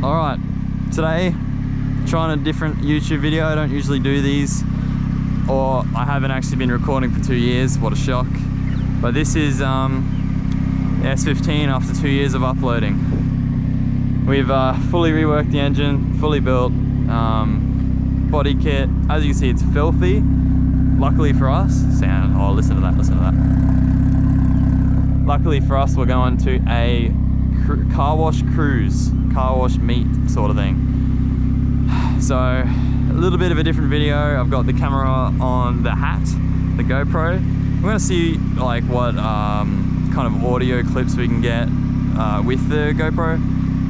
Alright, today trying a different YouTube video. I don't usually do these, or I haven't actually been recording for 2 years. What a shock. But this is the S15 after 2 years of uploading. We've fully reworked the engine, fully built, body kit. As you can see, it's filthy. Luckily for us, listen to that. Luckily for us, we're going to a car wash cruise, car wash meet sort of thing. So a little bit of a different video. I've got the camera on the hat, the GoPro. We're gonna see like what kind of audio clips we can get with the GoPro,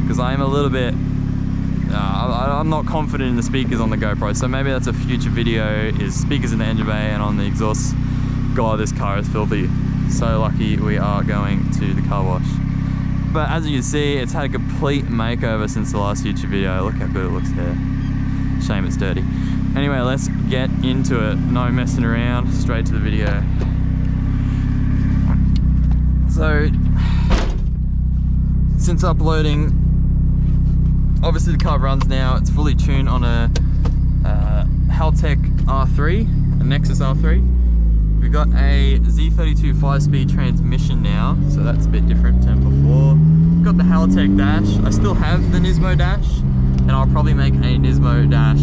because I'm a little bit I'm not confident in the speakers on the GoPro, so maybe that's a future video, is speakers in the engine bay and on the exhaust. God, this car is filthy. So lucky we are going to the car wash. But as you can see, it's had a complete makeover since the last YouTube video. Look how good it looks here. Shame it's dirty. Anyway, let's get into it. No messing around, straight to the video. So, since uploading, obviously the car runs now. It's fully tuned on a Haltech R3, a Nexus R3. We've got a Z32 5-speed transmission now, so that's a bit different than before. Got the Haltech dash. I still have the Nismo dash, and I'll probably make a Nismo dash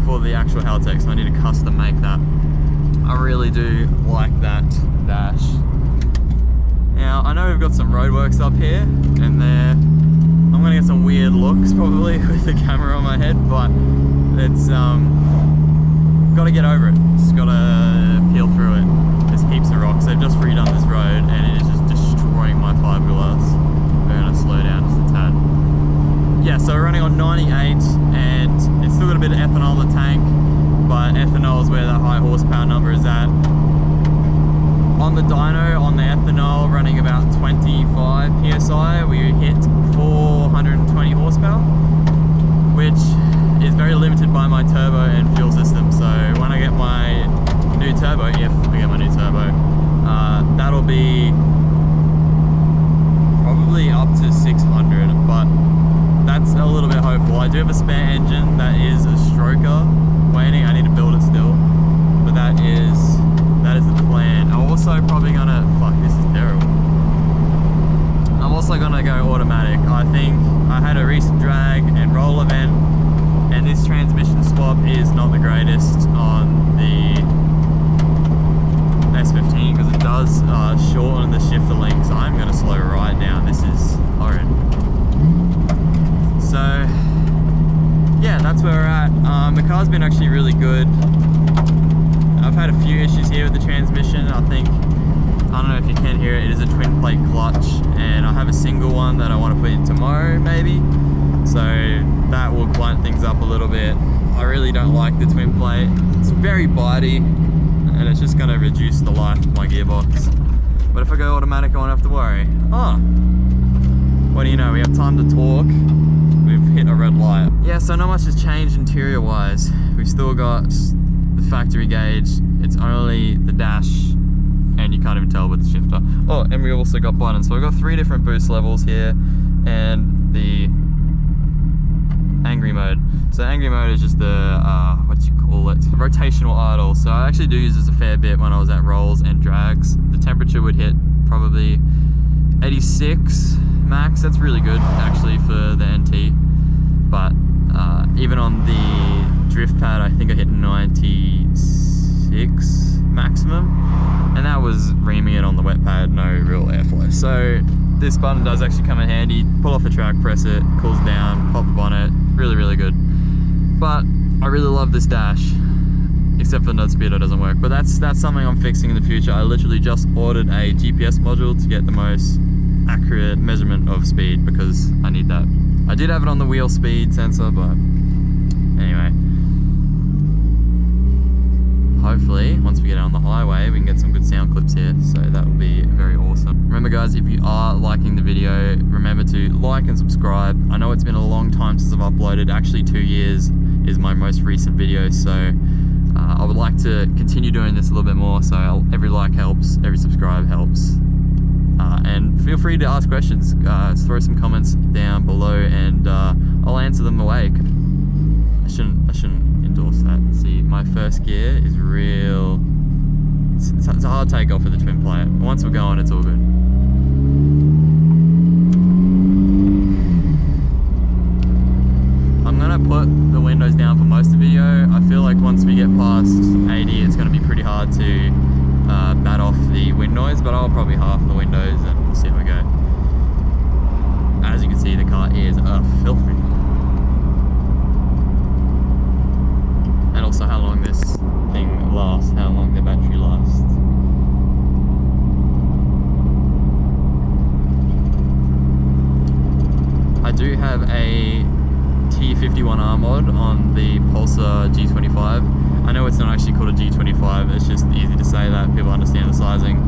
for the actual Haltech, so I need to custom make that. I really do like that dash. Now, I know we've got some roadworks up here, and there, I'm gonna get some weird looks probably with the camera on my head, but it's, gotta get over it. Just gotta peel through it. There's heaps of rocks. They've just redone this road, and it is just destroying my fiberglass. We're gonna slow down just a tad. Yeah, so we're running on 98, and it's still got a bit of ethanol in the tank, but ethanol is where the high horsepower number is at. On the dyno, on the ethanol, running about 25 PSI, we hit 420 horsepower, which is very limited by my turbo and fuel system. So when I get my new turbo, if I get my new turbo, that'll be probably up to 600, but that's a little bit hopeful. I do have a spare engine that is a stroker waiting. I need to build it still, but that is the plan. I'm also probably gonna, this is terrible. I'm also gonna go automatic. I think I had a recent drag and roll event, and this transmission swap is not the greatest on the S15 because it does shorten the shifter link, so I'm going to slow right down. This is horrid. So yeah, that's where we're at. The car's been actually really good. I've had a few issues here with the transmission. I don't know if you can hear it, it is a twin plate clutch, and I have a single one that I want to put in tomorrow maybe. So that will blunt things up a little bit. I really don't like the twin plate. It's very bitey, and it's just going to reduce the life of my gearbox. But if I go automatic, I won't have to worry. What do you know, we have time to talk. We've hit a red light. Yeah, so not much has changed interior wise. We've still got the factory gauge. It's only the dash, and you can't even tell with the shifter. Oh, and we also got buttons. So we've got 3 different boost levels here, and the angry mode. So angry mode is just the rotational idle. So I actually do use this a fair bit when I was at rolls and drags. The temperature would hit probably 86 max. That's really good actually for the NT, but even on the drift pad I think I hit 96 maximum, and that was reaming it on the wet pad, no real airflow. So this button does actually come in handy. Pull off the track, press it, cools down, pop the bonnet, really good. But I really love this dash, except for nut speedo doesn't work, but that's something I'm fixing in the future. I literally just ordered a GPS module to get the most accurate measurement of speed because I need that. I did have it on the wheel speed sensor, but anyway. Hopefully, once we get on the highway, we can get some good sound clips here, so that will be very awesome. Remember guys, if you are liking the video, remember to like and subscribe. I know it's been a long time since I've uploaded, actually 2 years is my most recent video, so I would like to continue doing this a little bit more, so every like helps, every subscribe helps. And feel free to ask questions. Throw some comments down below, and I'll answer them away. I shouldn't endorse that. See, my first gear is real. It's a hard takeoff for the twin player. Once we're going, it's all good. I'm gonna put the windows down for most of the video. I feel like once we get past 80, it's gonna be pretty hard to bat off the wind noise, but I'll probably half the windows and we'll see how we go. As you can see, the car is filthy. And also how long this thing lasts, how long the battery lasts. I do have a T51R mod on the Pulsar G25. I know it's not actually called a G25, it's just easy to say that, people understand the sizing.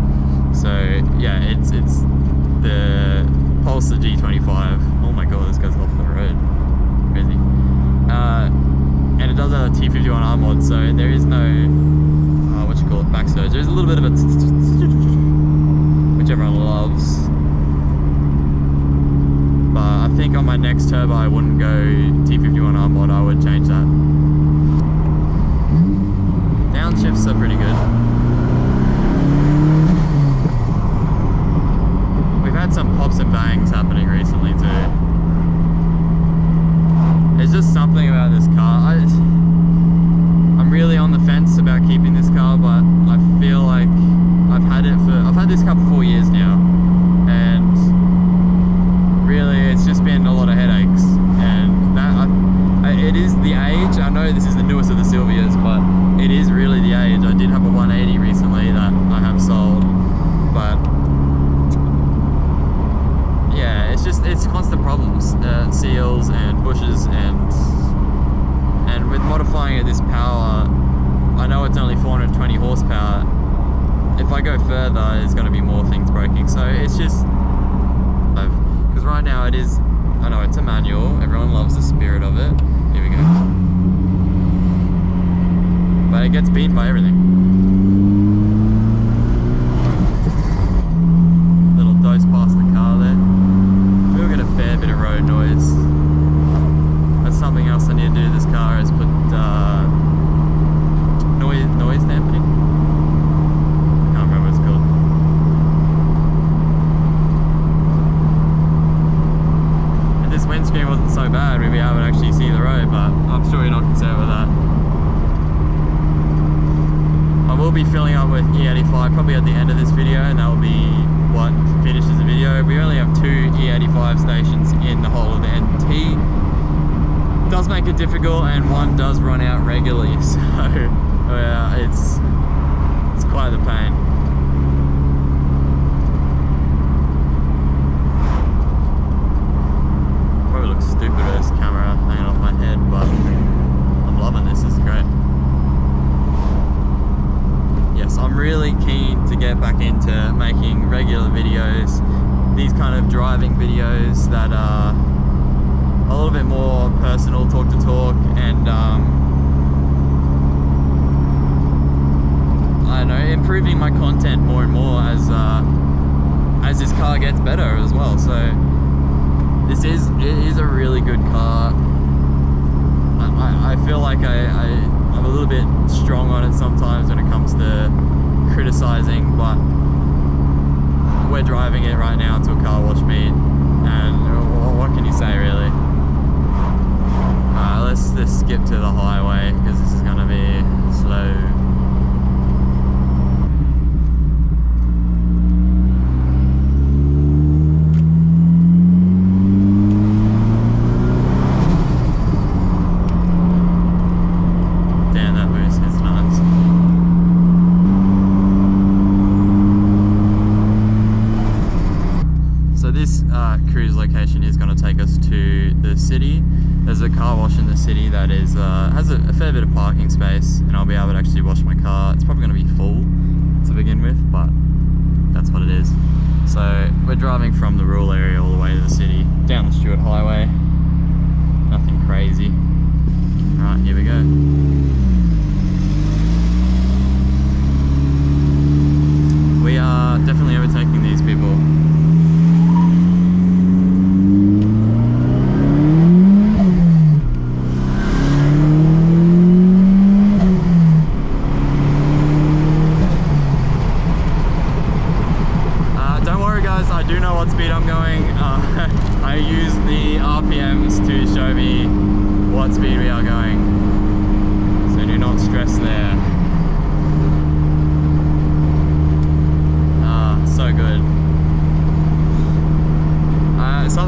So yeah, it's the Pulsar G25. Oh my god, this goes off the road. Crazy. And it does have a T51R mod, so there is no, back surge. There's a little bit of a which everyone loves. But I think on my next turbo I wouldn't go T51R mod, I would change that. Downshifts are pretty good. We've had some pops and bangs happening recently too. There's just something about this car. I'm really on the fence about keeping this car, but I feel like I've had this car for 4 years now, and really it's just been a lot of headaches. And that it is the age. I know this is the newest of the Silvias, but it is really the age. I did have a 180 recently that I have sold, but yeah, it's constant problems, seals and bushes, and with modifying at this power, I know it's only 420 horsepower. If I go further, there's going to be more things breaking. So it's just, because right now it is, I know it's a manual. Everyone loves the spirit of it. Here we go. But it gets beat by everything. Little dose past the car there. We'll get a fair bit of road noise. That's something else I need to do to this car, is put noise dampening. I can't remember what it's called. If this windscreen wasn't so bad, we'd be able to actually see the road, but I'm sure you're not concerned with that. I will be filling up with E85 probably at the end of this video, and that will be what finishes the video. We only have 2 E85 stations in the whole of the NT. It does make it difficult, and one does run out regularly, so it's quite the pain. Probably looks stupid with this camera hanging off my head, but I'm loving this. This is great. Yes, I'm really keen to get back into making regular videos, these kind of driving videos that are a little bit more personal, talk to talk, and I don't know, improving my content more and more as this car gets better as well. So it is a really good car. I feel like I'm a little bit strong on it sometimes when it comes to criticizing, but we're driving it right now to a car wash meet, and what can you say really? Let's just skip to the highway because this is going to be slow. Damn, that boost is nuts. So this cruise location is going to take us to the city. There's a car wash in the city that is has a fair bit of parking space, and I'll be able to actually wash my car. It's probably going to be full to begin with, but that's what it is. So we're driving from the rural area all the way to the city, down the Stewart Highway. Nothing crazy. Right, here we go. We are definitely overtaking these people.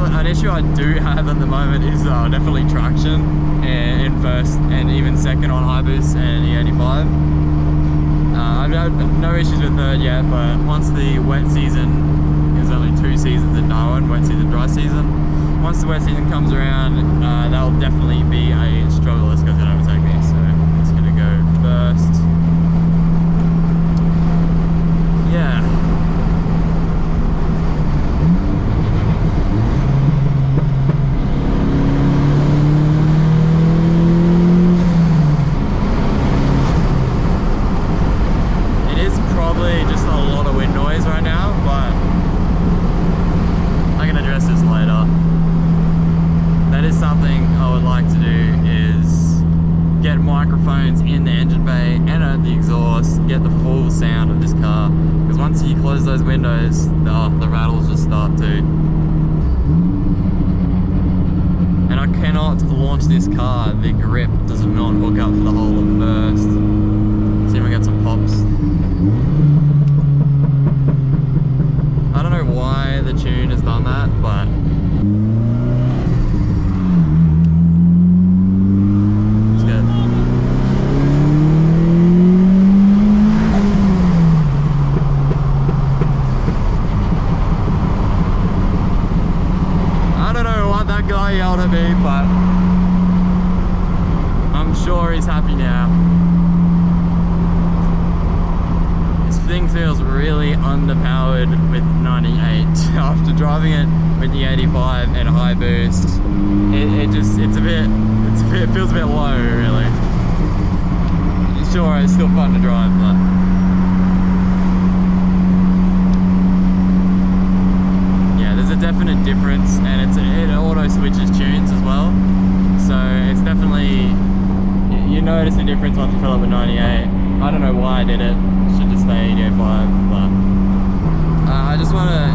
an issue I do have at the moment is definitely traction in first and even second on high boost and E85. I've had no issues with third yet, but once the wet season, there's only 2 seasons in Darwin, wet season, dry season. Once the wet season comes around, that'll definitely be a struggle. This guy's gonna overtake me, so it's gonna go first. Yeah. Just a lot of wind noise right now, but I can address this later. That is something I would like to do, is get microphones in the engine bay and at the exhaust, get the full sound of this car, because once you close those windows, the rattles just start to. And I cannot launch this car, the grip does not hook up for the whole of first. See if we get some pops. I don't know why the tune has done that, but it's good. I don't know what that guy yelled at me, but I'm sure he's happy now. Thing feels really underpowered with 98 after driving it with the 85 and a high boost. It feels a bit low, really. Sure, it's still fun to drive, but yeah, there's a definite difference, and it auto switches tunes as well. So it's definitely, you notice the difference once you fill up with 98. I don't know why I did it. Should just stay 85, but I just want to,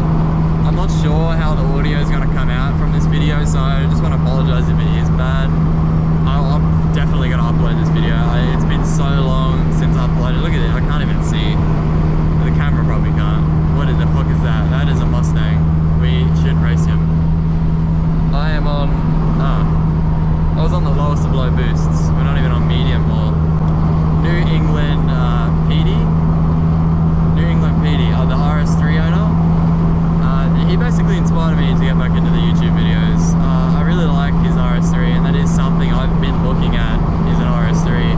I'm not sure how the audio is going to come out from this video, so I just want to apologize if it is bad. I'm definitely going to upload this video. It's been so long since I uploaded. Look at it, I can't even see. The camera probably can't. What the fuck is that? That is a Mustang. We should race him. I am on, I was on the lowest of low boosts. We're not even on medium or New England PD. New England PD, the RS3 owner. He basically inspired me to get back into the YouTube videos. I really like his RS3, and that is something I've been looking at, is an RS3.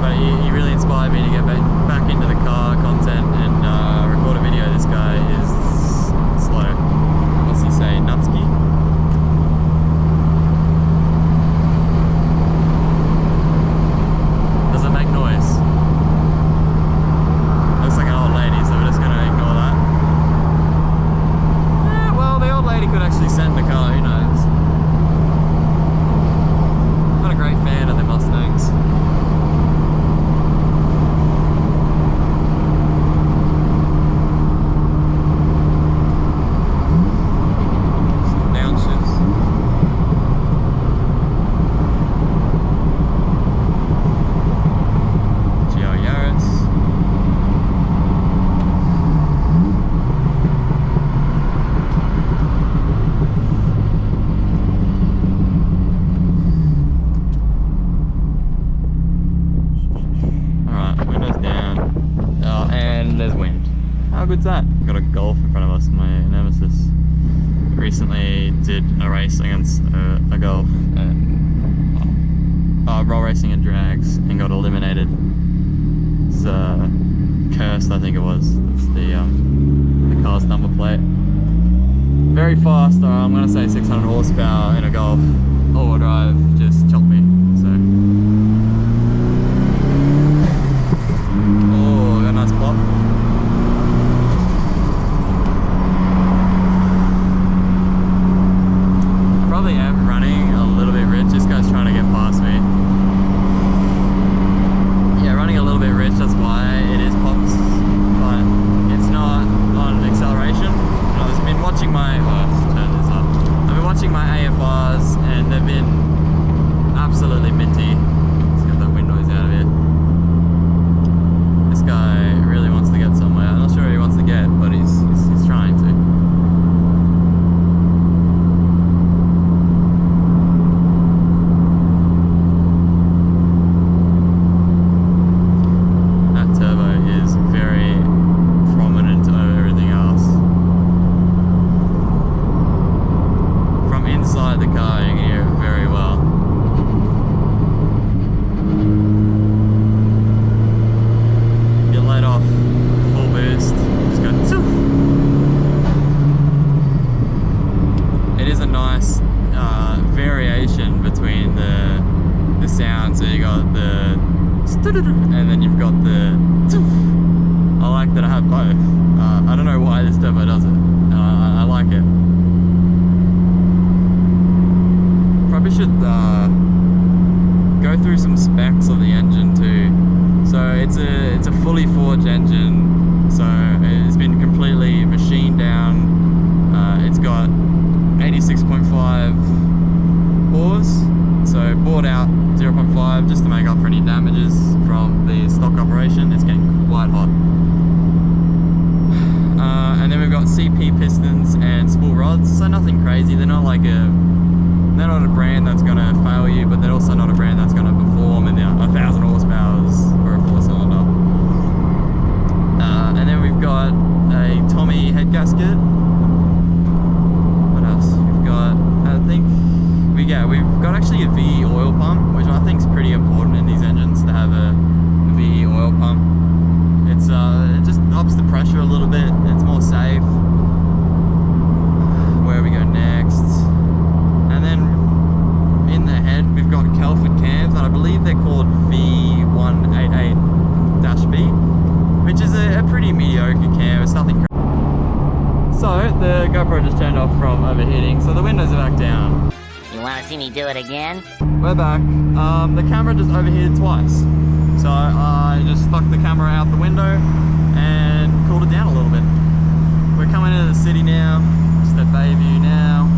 But he really inspired me to get back into the car content and record a video. This guy is slow. What's he say? Nutsky? Does it make noise? Looks like an old lady, so we're just going to ignore that. Yeah, well, the old lady could actually send the car, who knows? I'm not a great fan of the Mustangs. How good's that? Got a Golf in front of us, my nemesis. Recently did a race against a Golf, and roll racing and drags, and got eliminated. It's cursed, I think it was. It's the car's number plate. Very fast, I'm gonna say 600 horsepower in a Golf. All-wheel drive just chopped me. So. Oh, got a nice pop. Probably am running a little bit rich. This guy's trying to get past me. Yeah, running a little bit rich, that's why it is pops, but it's not on acceleration. I've been watching my, let's turn this up. I've been watching my AFRs and they've been absolutely minty. Let's get that wind noise out of here. This guy really wants to get somewhere. I'm not sure he wants to get, but he's trying to. inside the car, you can hear it very well. You let off full boost, just go toof. It is a nice variation between the sound. So you got the and then you've got the toof. I like that I have both. I don't know why this turbo does it. I like it. Probably should go through some specs of the engine too. So it's a fully forged engine. So it's been completely machined down. It's got 86.5 bores. So bored out 0.5 just to make up for any damages from the stock operation. It's getting quite hot. And then we've got CP pistons and spool rods. So nothing crazy. They're not like they're not a brand that's gonna fail you, but they're also not a brand that's gonna perform in the 1,000 horsepower for a 4-cylinder. And then we've got a Tommy head gasket. What else? We've got, I think, we've got actually a VE oil pump, which I think is pretty important in these engines to have a VE oil pump. It's it just ups the pressure a little bit. It's more safe. Where we go next? And then in the head we've got Kelford cams, and I believe they're called V188-B, which is a pretty mediocre cam. It's nothing crazy. So the GoPro just turned off from overheating, so the windows are back down. You want to see me do it again? We're back. The camera just overheated twice, so I just stuck the camera out the window and cooled it down a little bit. We're coming into the city now, just at Bayview now.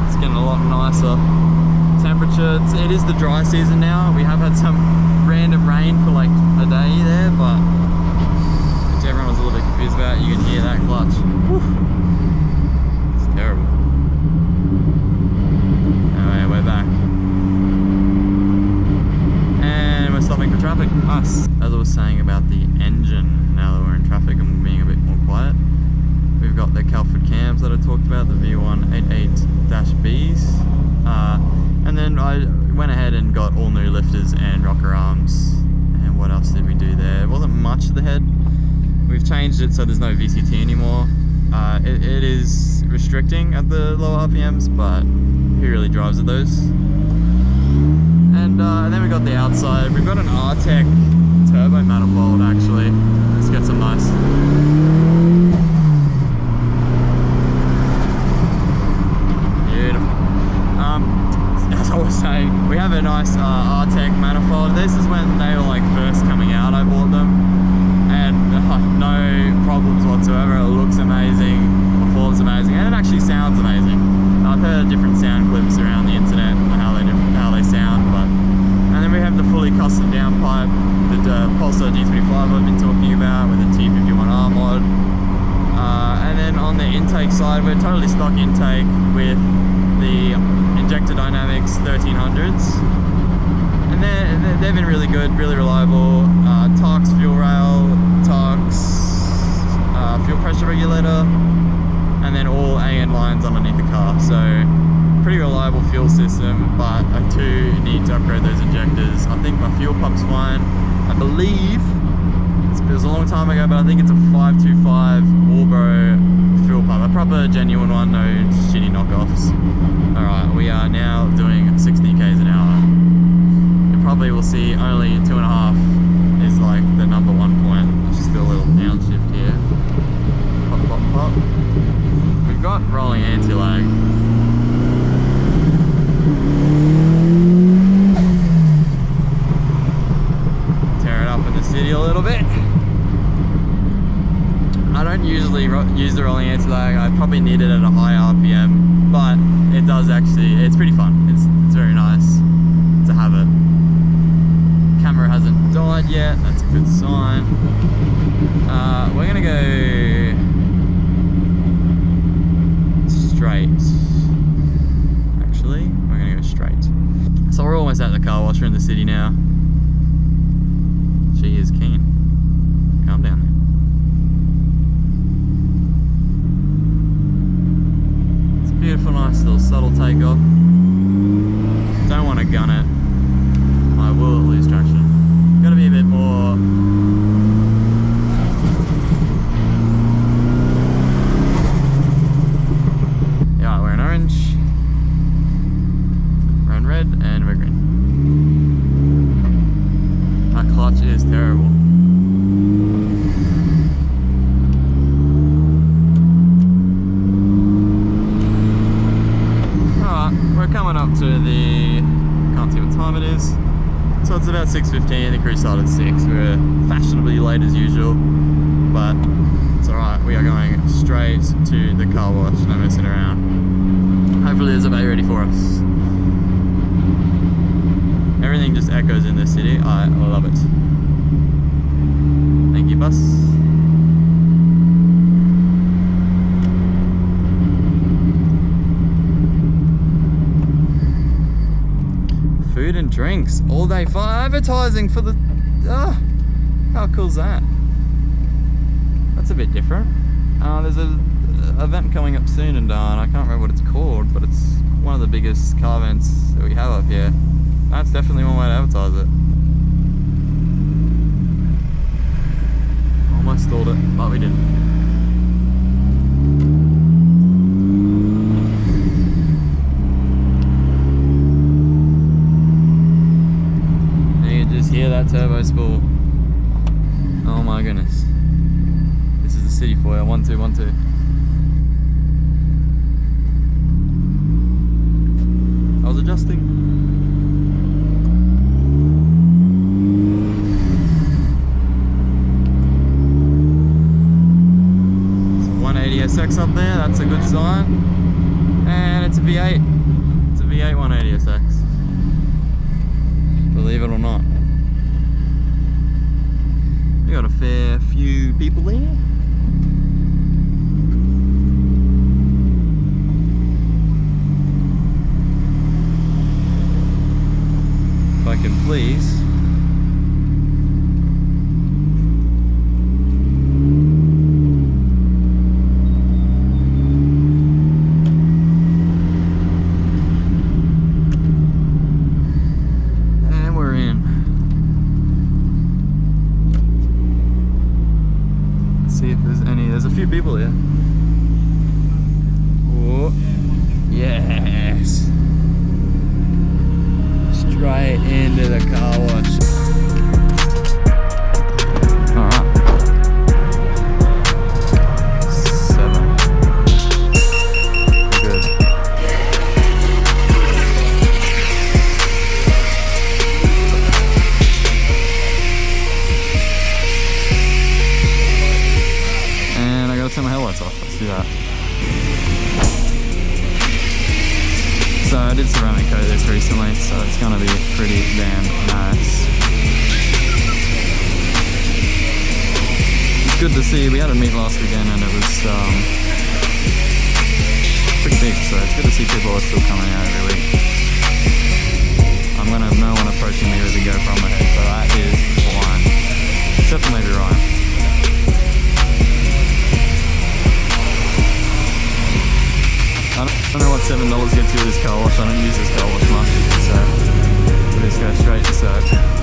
It's getting a lot nicer temperature. It is the dry season now. We have had some random rain for like a day there, but which everyone was a little bit confused about. You can hear that clutch. Whew. It's terrible. Anyway, we're back. And we're stopping for traffic. Nice. As I was saying about the engine, now that we're in traffic and being a bit more quiet, we've got the Kelford cams that I talked about, the V188-Bs. And then I went ahead and got all new lifters and rocker arms. And what else did we do there? It wasn't much to the head. We've changed it so there's no VCT anymore. It is restricting at the lower RPMs, but who really drives at those? And then we got the outside. We've got an R-Tech turbo manifold actually. Let's get some nice. Beautiful. As I was saying, we have a nice R-Tech manifold. This is when they were like first coming out. I bought them, and no problems whatsoever. It looks amazing, performs amazing, and it actually sounds amazing. I've heard different sound clips around the internet and how they sound, but and then we have the fully custom downpipe, the Pulsar G25 I've been talking about with the T51R mod. And then on the intake side, we're totally stock intake with the Injector Dynamics 1300s, and they've been really good, really reliable. Torx fuel rail, Torx fuel pressure regulator, and then all AN lines underneath the car. So pretty reliable fuel system, but I do need to upgrade those injectors. I think my fuel pump's fine. I believe it was a long time ago, but I think it's a 525 Walbro fuel pump, a proper genuine one, no shitty knockoffs. Alright, we are now doing 60 k's an hour. You probably will see only 2.5 is like the number 1 point. Just do a little downshift here. Pop, pop, pop. We've got rolling anti-lag. Tear it up in the city a little bit. I don't usually use the rolling anti-lag. I probably need it at a high RPM, but it does actually, it's pretty fun. It's very nice to have it. Camera hasn't died yet, that's a good sign. We're gonna go straight. Actually, we're gonna go straight. So we're almost at the car wash. We're in the city now. She is keen. Calm down there. off a nice little subtle takeoff. Don't want to gun it. I will lose traction. Gotta be a bit more. Yeah, we're in orange. We're in red and we're green. That clutch is terrible. We're coming up to the, can't see what time it is, so it's about 6:15. The crew started at 6. We're fashionably late as usual, but it's alright. We are going straight to the car wash, no messing around. Hopefully there's a bay ready for us. Everything just echoes in this city. I love it. Thank you, bus. Food and drinks all day fun. Advertising for the how cool's that? That's a bit different. There's an event coming up soon, and I can't remember what it's called, but it's one of the biggest car events that we have up here. That's definitely one way to advertise it. Almost stalled it, but we didn't. Hear that turbo spool. Oh my goodness. This is the city for you. 1212. I was adjusting. It's a 180SX up there, that's a good sign. And it's a V8. It's a V8 180SX. Believe it or not. We got a fair few people there. If I can please. And we're in. See if there's any. There's a few people here. Oh, yes. Straight into the car wash. Alright. 7. Good. And I gotta turn my headlights off. Let's do that. So I did ceramic coat this recently, so it's gonna be pretty damn nice. It's good to see. We had a meet last weekend and it was pretty big, so it's good to see people are still coming out every week. I'm gonna have no one approaching me with a GoPro on my head, so that is fine. Except for maybe Ryan. I don't know what $7 gets you with this car wash. I don't use this car wash much, so we'll just go straight to search.